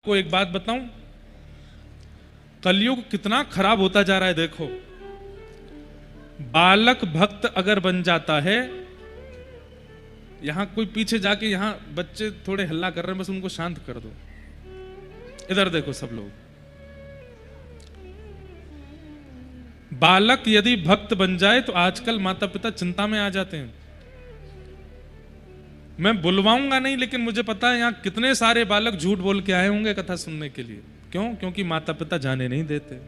को एक बात बताऊं, कलयुग कितना खराब होता जा रहा है। देखो, बालक भक्त अगर बन जाता है, यहां कोई पीछे जाके, यहां बच्चे थोड़े हल्ला कर रहे हैं, बस उनको शांत कर दो। इधर देखो सब लोग, बालक यदि भक्त बन जाए तो आजकल माता पिता चिंता में आ जाते हैं। मैं बुलवाऊंगा नहीं, लेकिन मुझे पता है यहां कितने सारे बालक झूठ बोल के आए होंगे कथा सुनने के लिए। क्यों? क्योंकि माता पिता जाने नहीं देते।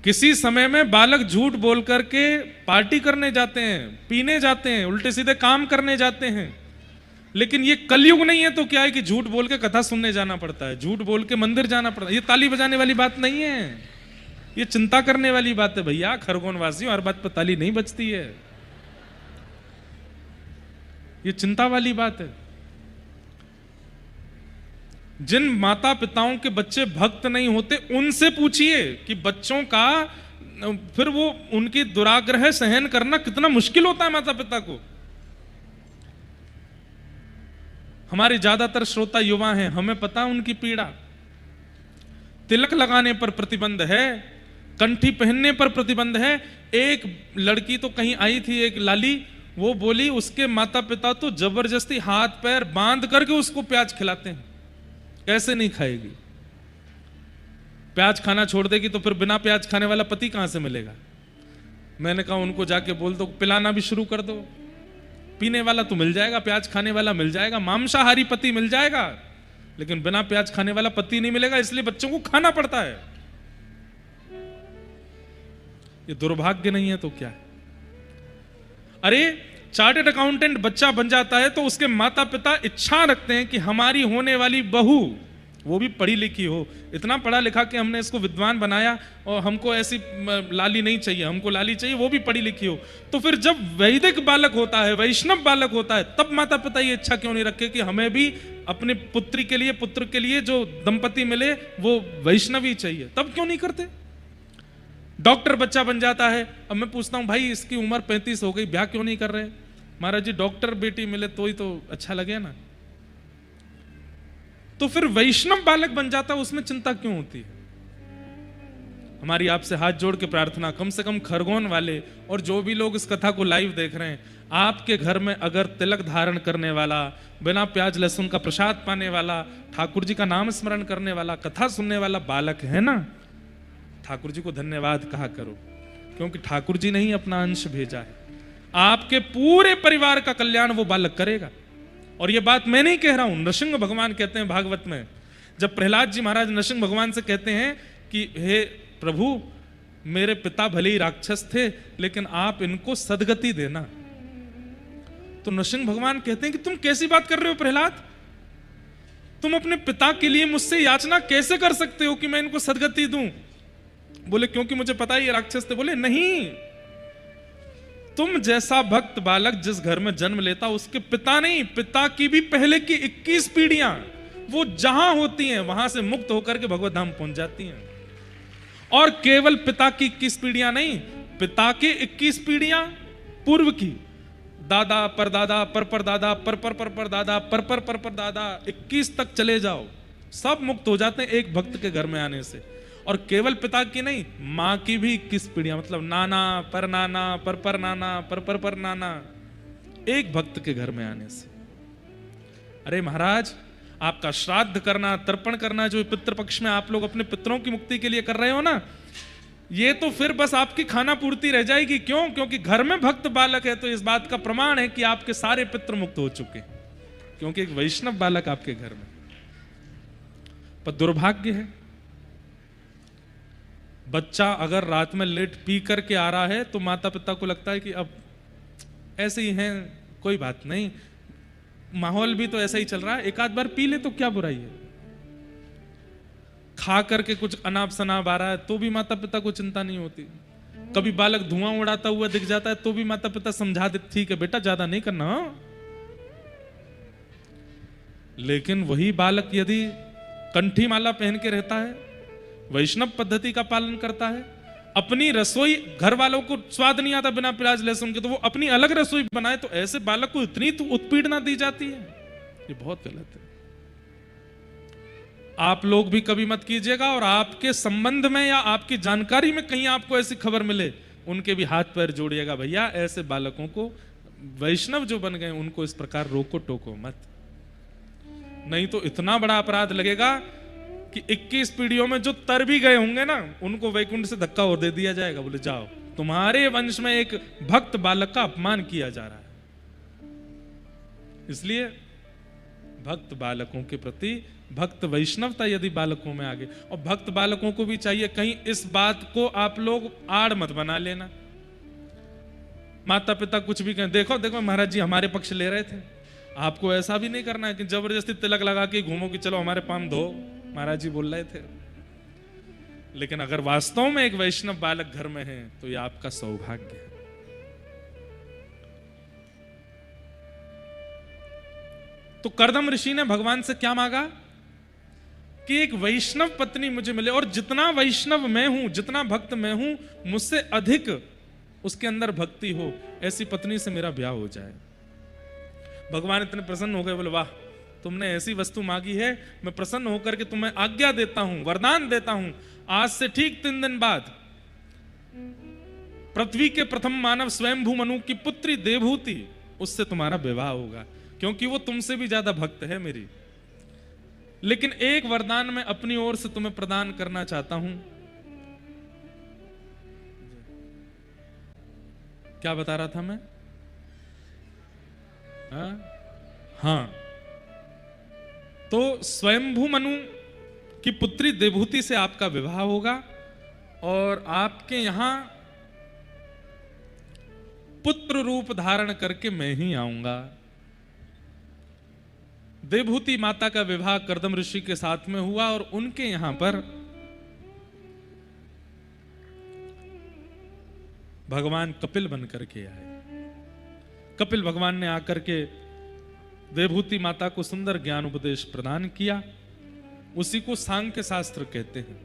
किसी समय में बालक झूठ बोल करके पार्टी करने जाते हैं, पीने जाते हैं, उल्टे सीधे काम करने जाते हैं। लेकिन ये कलयुग नहीं है तो क्या है कि झूठ बोल के कथा सुनने जाना पड़ता है, झूठ बोल के मंदिर जाना पड़ता है। ये ताली बजाने वाली बात नहीं है, ये चिंता करने वाली बात है भैया। खरगोन वासियों, हर बात पर ताली नहीं बजती है, ये चिंता वाली बात है। जिन माता पिताओं के बच्चे भक्त नहीं होते, उनसे पूछिए कि बच्चों का फिर वो उनकी दुराग्रह सहन करना कितना मुश्किल होता है माता पिता को। हमारे ज्यादातर श्रोता युवा हैं, हमें पता है उनकी पीड़ा। तिलक लगाने पर प्रतिबंध है, कंठी पहनने पर प्रतिबंध है। एक लड़की तो कहीं आई थी, एक लाली, वो बोली उसके माता पिता तो जबरदस्ती हाथ पैर बांध करके उसको प्याज खिलाते हैं। कैसे नहीं खाएगी? प्याज खाना छोड़ देगी तो फिर बिना प्याज खाने वाला पति कहां से मिलेगा? मैंने कहा उनको जाके बोल दो, पिलाना भी शुरू कर दो। पीने वाला तो मिल जाएगा, प्याज खाने वाला मिल जाएगा, मांसाहारी पति मिल जाएगा, लेकिन बिना प्याज खाने वाला पति नहीं मिलेगा। इसलिए बच्चों को खाना पड़ता है। ये दुर्भाग्य नहीं है तो क्या है? अरे चार्टर्ड अकाउंटेंट बच्चा बन जाता है तो उसके माता पिता इच्छा रखते हैं कि हमारी होने वाली बहू वो भी पढ़ी लिखी हो। इतना पढ़ा लिखा कि हमने इसको विद्वान बनाया और हमको ऐसी लाली नहीं चाहिए, हमको लाली चाहिए वो भी पढ़ी लिखी हो। तो फिर जब वैदिक बालक होता है, वैष्णव बालक होता है, तब माता पिता ये इच्छा क्यों नहीं रखे कि हमें भी अपने पुत्री के लिए, पुत्र के लिए जो दंपति मिले वो वैष्णवी चाहिए? तब क्यों नहीं करते? डॉक्टर बच्चा बन जाता है, अब मैं पूछता हूं भाई इसकी उम्र 35 हो गई, ब्याह क्यों नहीं कर रहे? महाराज जी डॉक्टर बेटी मिले तो ही तो अच्छा लगे ना। तो फिर वैष्णव बालक बन जाता है, उसमें चिंता क्यों होती है? हमारी आपसे हाथ जोड़ के प्रार्थना, कम से कम खरगोन वाले और जो भी लोग इस कथा को लाइव देख रहे हैं, आपके घर में अगर तिलक धारण करने वाला, बिना प्याज लहसुन का प्रसाद पाने वाला, ठाकुर जी का नाम स्मरण करने वाला, कथा सुनने वाला बालक है ना, ठाकुर जी को धन्यवाद कहा करो, क्योंकि ठाकुर जी ने ही अपना अंश भेजा है। आपके पूरे परिवार का कल्याण वो बालक करेगा। और ये बात मैं नहीं कह रहा हूं, नृसिंह भगवान कहते हैं भागवत में, जब प्रहलाद जी महाराज नृसिंह भगवान से कहते हैं कि हे प्रभु, मेरे पिता भले ही राक्षस थे लेकिन आप इनको सदगति देना, तो नृसिंह भगवान कहते हैं कि तुम कैसी बात कर रहे हो प्रहलाद? तुम अपने पिता के लिए मुझसे याचना कैसे कर सकते हो कि मैं इनको सदगति दूं? बोले क्योंकि मुझे पता है ये राक्षस थे। बोले नहीं, तुम जैसा भक्त बालक जिस घर में जन्म लेता, उसके पिता नहीं, पिता की भी पहले की 21 पीढ़ियां वो जहां होती हैं वहां से मुक्त होकर के भगवत धाम पहुंच जाती हैं। और केवल पिता की 21 पीढ़ियां नहीं, पिता के 21 पीढ़ियां पूर्व की, दादा परदादा परदादा परदादा परदादा 21 तक चले जाओ, सब मुक्त हो जाते हैं एक भक्त के घर में आने से। और केवल पिता की नहीं, मां की भी 21 पीढ़ियां, मतलब नाना पर नाना पर नाना पर नाना, एक भक्त के घर में आने से। अरे महाराज, आपका श्राद्ध करना, तर्पण करना, जो पितृपक्ष में आप लोग अपने पितरों की मुक्ति के लिए कर रहे हो ना, ये तो फिर बस आपकी खाना पूर्ति रह जाएगी। क्यों? क्योंकि घर में भक्त बालक है तो इस बात का प्रमाण है कि आपके सारे पितृ मुक्त हो चुके, क्योंकि एक वैष्णव बालक आपके घर में। पर दुर्भाग्य है, बच्चा अगर रात में लेट पी करके आ रहा है तो माता पिता को लगता है कि अब ऐसे ही हैं, कोई बात नहीं, माहौल भी तो ऐसा ही चल रहा है, एक आध बार पी ले तो क्या बुराई है। खा करके कुछ अनाप शनाप आ रहा है तो भी माता पिता को चिंता नहीं होती। कभी बालक धुआं उड़ाता हुआ दिख जाता है तो भी माता पिता समझा देते, ठीक है बेटा ज्यादा नहीं करना। लेकिन वही बालक यदि कंठी माला पहन के रहता है, वैष्णव पद्धति का पालन करता है, अपनी रसोई, घर वालों को स्वाद नहीं आता बिना प्याज लहसुन के, तो वो अपनी अलग रसोई बनाए, तो ऐसे बालक को इतनी तो उत्पीड़ना दी जाती है, ये बहुत गलत है। आप लोग भी कभी मत कीजिएगा, और आपके संबंध में या आपकी जानकारी में कहीं आपको ऐसी खबर मिले, उनके भी हाथ पैर जोड़िएगा। भैया ऐसे बालकों को, वैष्णव जो बन गए उनको इस प्रकार रोको टोको मत, नहीं तो इतना बड़ा अपराध लगेगा कि 21 पीढ़ियों में जो तर भी गए होंगे ना, उनको वैकुंठ से धक्का और दे दिया जाएगा। बोले जाओ, तुम्हारे वंश में एक भक्त बालक का अपमान किया जा रहा है। इसलिए भक्त बालकों के प्रति भक्त वैष्णवता यदि बालकों में आ गई, और भक्त बालकों को भी चाहिए कहीं इस बात को आप लोग आड़ मत बना लेना। माता पिता कुछ भी कहें, देखो देखो महाराज जी हमारे पक्ष ले रहे थे, आपको ऐसा भी नहीं करना है कि जबरदस्ती तिलक लगा के घूमो कि चलो हमारे पाम धो, महाराज जी बोल रहे थे। लेकिन अगर वास्तव में एक वैष्णव बालक घर में है तो यह आपका सौभाग्य है। तो कर्दम ऋषि ने भगवान से क्या मांगा कि एक वैष्णव पत्नी मुझे मिले, और जितना वैष्णव मैं हूं, जितना भक्त मैं हूं, मुझसे अधिक उसके अंदर भक्ति हो, ऐसी पत्नी से मेरा ब्याह हो जाए। भगवान इतने प्रसन्न हो गए, बोले वाह, तुमने ऐसी वस्तु मांगी है, मैं प्रसन्न होकर के तुम्हें आज्ञा देता हूं, वरदान देता हूं, आज से ठीक 3 दिन बाद पृथ्वी के प्रथम मानव स्वयंभू मनु की पुत्री देवहूति, उससे तुम्हारा विवाह होगा, क्योंकि वो तुमसे भी ज्यादा भक्त है मेरी। लेकिन एक वरदान मैं अपनी ओर से तुम्हें प्रदान करना चाहता हूं। क्या बता रहा था मैं? हाँ, तो स्वयंभू मनु की पुत्री देवहूति से आपका विवाह होगा, और आपके यहां पुत्र रूप धारण करके मैं ही आऊंगा। देवहूति माता का विवाह कर्दम ऋषि के साथ में हुआ, और उनके यहां पर भगवान कपिल बन करके आए। कपिल भगवान ने आकर के देवहूति माता को सुंदर ज्ञान उपदेश प्रदान किया, उसी को सांख्य शास्त्र कहते हैं।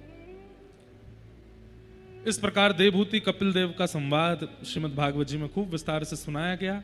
इस प्रकार देवहूति कपिल देव का संवाद श्रीमद् भागवत जी में खूब विस्तार से सुनाया गया।